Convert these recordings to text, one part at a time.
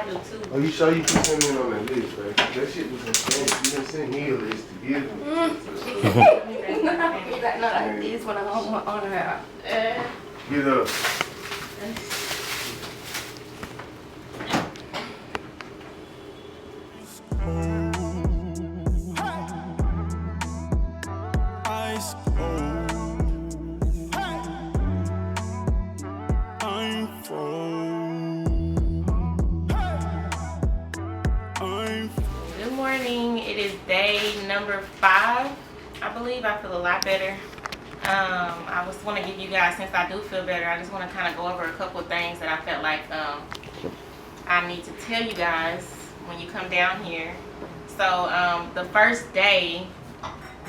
do too. Are you sure you put him in on that list, right? That shit was insane. You didn't send me a list to give him. You got no like this when I'm on her. Get up. Good morning. It is day number 5. I believe I feel a lot better. I just want to give you guys, since I do feel better, I just want to kind of go over a couple of things that I felt like I need to tell you guys when you come down here. So the first day,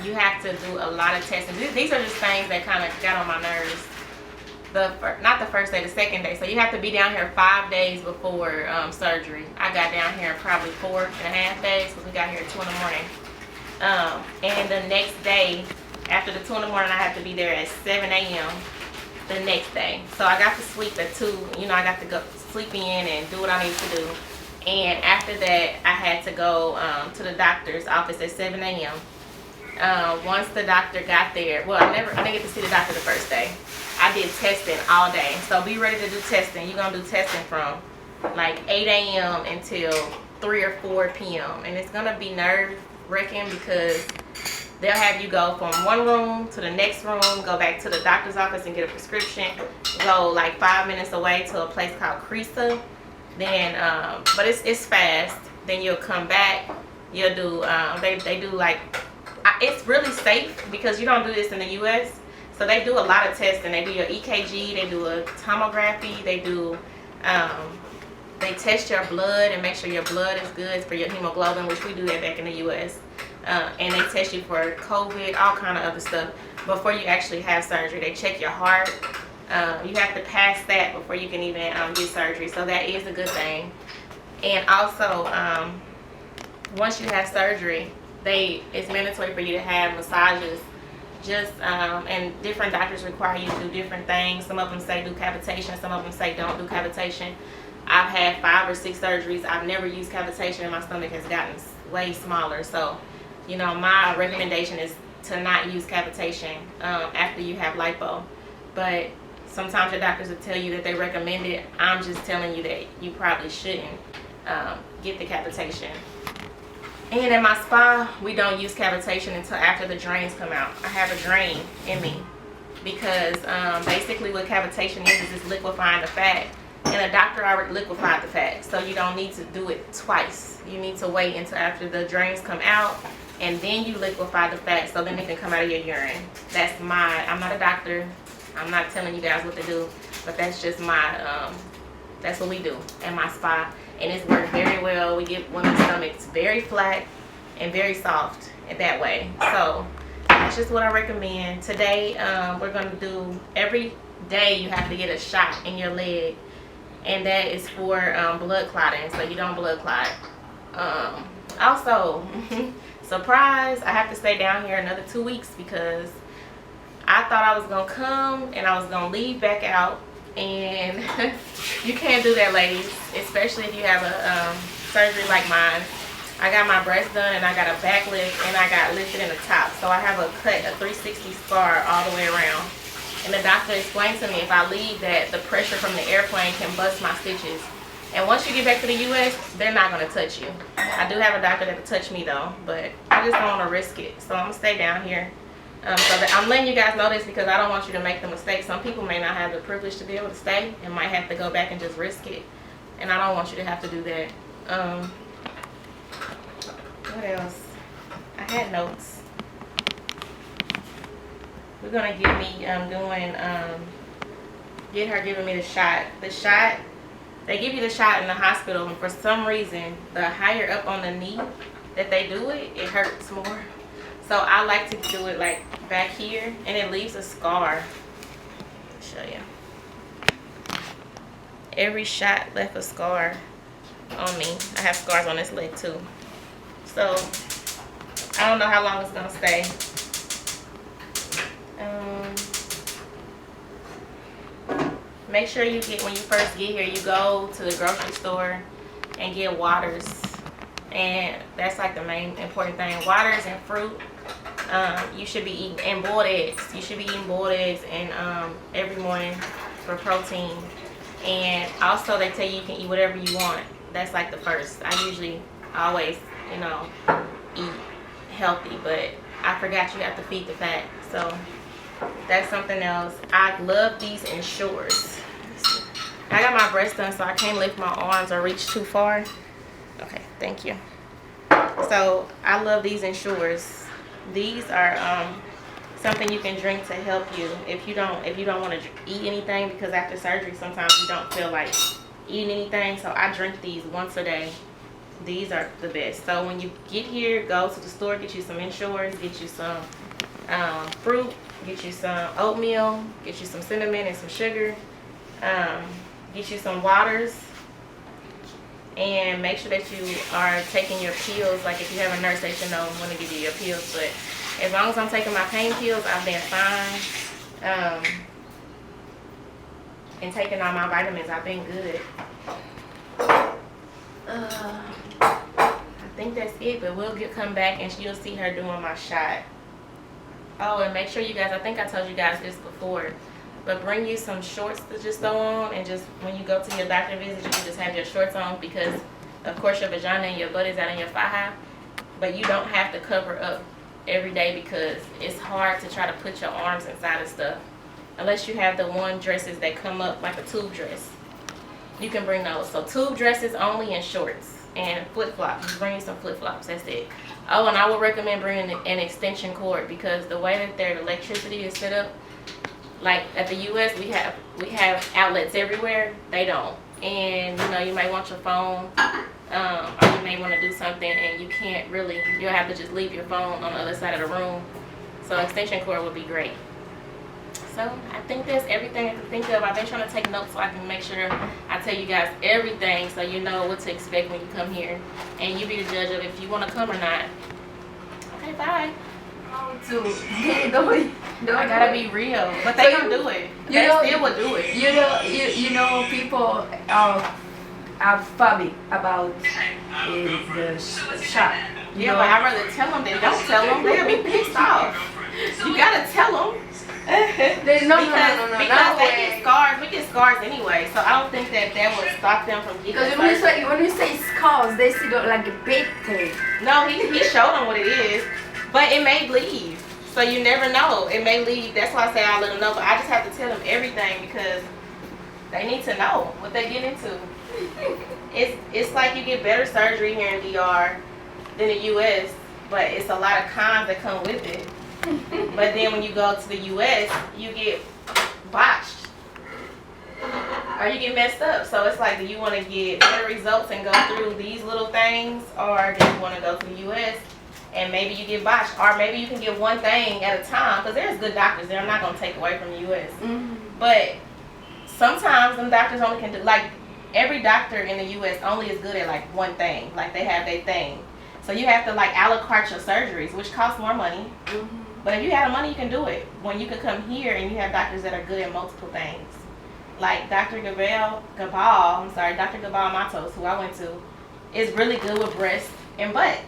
you have to do a lot of testing. These are just things that kind of got on my nerves. Not the first day, the second day. So you have to be down here 5 days before surgery. I got down here in probably 4.5 days because we got here at 2 in the morning. And the next day, after the 2 in the morning, I have to be there at 7 a.m. the next day. So I got to sleep at 2. You know, I got to go sleep in and do what I need to do. And after that, I had to go to the doctor's office at 7 a.m. Once the doctor got there, well, I didn't get to see the doctor the first day. I did testing all day. So be ready to do testing. You're going to do testing from like 8 a.m. until 3 or 4 p.m. And it's going to be nerve-wracking because they'll have you go from one room to the next room, go back to the doctor's office and get a prescription, go like 5 minutes away to a place called Crisa. Then, but it's fast. Then you'll come back. You'll do, they do like, it's really safe because you don't do this in the U.S. So they do a lot of testing. They do your EKG, they do a tomography, they do, they test your blood and make sure your blood is good for your hemoglobin, which we do that back in the U.S. And they test you for COVID, all kind of other stuff before you actually have surgery. They check your heart. You have to pass that before you can even get surgery. So that is a good thing. And also, once you have surgery, it's mandatory for you to have massages. And different doctors require you to do different things. Some of them say do cavitation. Some of them say don't do cavitation. I've had 5 or 6 surgeries. I've never used cavitation and my stomach has gotten way smaller. So, you know, my recommendation is to not use cavitation after you have lipo. But sometimes your doctors will tell you that they recommend it. I'm just telling you that you probably shouldn't get the cavitation. And in my spa, we don't use cavitation until after the drains come out. I have a drain in me because basically what cavitation is it's liquefying the fat. And the doctor already liquefied the fat, so you don't need to do it twice. You need to wait until after the drains come out, and then you liquefy the fat so then it can come out of your urine. I'm not a doctor. I'm not telling you guys what to do, but that's just that's what we do in my spa. And it's worked very well. We get women's stomachs very flat and very soft in that way. So that's just what I recommend. Today, we're going to do, every day you have to get a shot in your leg. And that is for blood clotting, so you don't blood clot. Also, surprise, I have to stay down here another 2 weeks because I thought I was going to come and I was going to leave back out. And you can't do that, ladies, especially if you have a surgery like mine. I got my breast done and I got a back lift and I got lifted in the top. So I have a 360 scar all the way around. And the doctor explained to me if I leave that the pressure from the airplane can bust my stitches. And once you get back to the U.S., they're not going to touch you. I do have a doctor that will touch me though, but I just don't want to risk it. So I'm going to stay down here. I'm letting you guys know this because I don't want you to make the mistake. Some people may not have the privilege to be able to stay and might have to go back and just risk it. And I don't want you to have to do that. What else? I had notes. We're going to get me get her giving me the shot. The shot, they give you the shot in the hospital, and for some reason, the higher up on the knee that they do it, it hurts more. So I like to do it like back here, and it leaves a scar. I'll show you. Every shot left a scar on me. I have scars on this leg too. So I don't know how long it's gonna stay. Make sure you get, when you first get here, you go to the grocery store and get waters. And that's like the main important thing. Waters and fruit. You should be eating, and boiled eggs. You should be eating boiled eggs and every morning for protein. And also they tell you can eat whatever you want. That's like the first. I always, you know, eat healthy, but I forgot you have to feed the fat. So that's something else. I love these Ensures. I got my breast done, so I can't lift my arms or reach too far. Okay, thank you. So I love these Ensures. These are something you can drink to help you if you don't want to eat anything, because after surgery sometimes you don't feel like eating anything. So I drink these once a day. These are the best. So when you get here, go to the store, get you some Ensures, get you some fruit, get you some oatmeal, get you some cinnamon and some sugar, get you some waters, and make sure that you are taking your pills. Like if you have a nurse, they should know when to give you your pills. But as long as I'm taking my pain pills, I've been fine. And taking all my vitamins, I've been good. I think that's it, but we'll come back and you'll see her doing my shot. Oh, and make sure you guys, I think I told you guys this before, but bring you some shorts to just throw on, and just when you go to your doctor visit, you can just have your shorts on, because of course your vagina and your butt is out in your thigh, but you don't have to cover up every day, because it's hard to try to put your arms inside of stuff unless you have the one dresses that come up like a tube dress. You can bring those. So tube dresses only, and shorts and flip-flops. Just bring you some flip-flops. That's it. Oh, and I would recommend bringing an extension cord, because the way that their electricity is set up, like at the US, we have outlets everywhere. They don't. And you know, you might want your phone, or you may want to do something and you can't really, you'll have to just leave your phone on the other side of the room. So extension cord would be great. So I think that's everything I can think of. I've been trying to take notes so I can make sure I tell you guys everything, so you know what to expect when you come here, and you be the judge of if you want to come or not. Okay, bye. I gotta be real, but they don't do it. They still would do it. You know, people are funny about the shot. Yeah, but I'd rather tell them than don't tell them. They'll be pissed off. You gotta tell them. No, because they get scars. We get scars anyway, so I don't think that would stop them from getting. Because when you say scars, they see like a big thing. No, he showed them what it is, but it may bleed, so you never know. It may leave. That's why I say I let them know. But I just have to tell them everything, because they need to know what they get into. It's like you get better surgery here in DR than the US, but it's a lot of cons that come with it. But then when you go to the US, you get botched or you get messed up. So it's like, do you want to get better results and go through these little things, or do you want to go to the US and maybe you get botched, or maybe you can get one thing at a time, because there's good doctors there. I'm not going to take away from the US. But sometimes them doctors only can do, like every doctor in the US only is good at like one thing. Like they have their thing. So you have to like a la carte your surgeries, which costs more money. But if you have the money, you can do it. When you can come here and you have doctors that are good at multiple things. Like Dr. Gabal Matos, who I went to, is really good with breast and butt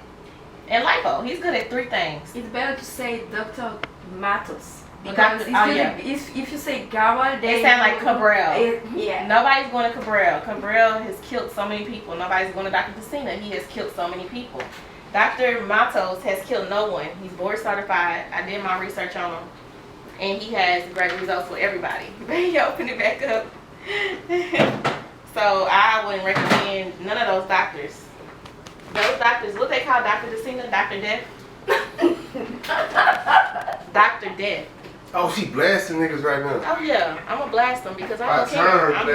and lipo. He's good at 3 things. It's better to say Dr. Matos. Because if you say Gabal, they sound like Cabral. Yeah. Nobody's going to Cabral. Cabral has killed so many people. Nobody's going to Dr. Pacina. He has killed so many people. Dr. Matos has killed no one. He's board certified. I did my research on him, and he has great results for everybody. He opened it back up. So I wouldn't recommend none of those doctors. Those doctors, what they call Dr. Pacina? Dr. Death? Dr. Death. Oh, she blasting niggas right now. Oh yeah, I'm gonna blast them because I don't Her care. I'm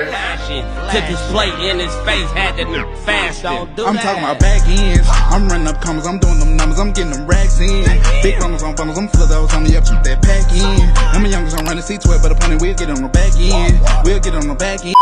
Took his plate in his face, had to move fast. I'm talking about back ends. I'm running up commas, I'm doing them numbers, I'm getting them racks in. Big funnels on funnels, I'm full of those on me up, keep that pack in. I'm a youngest, I'm running C12, but upon it, we'll get on the back end. We'll get on the back end.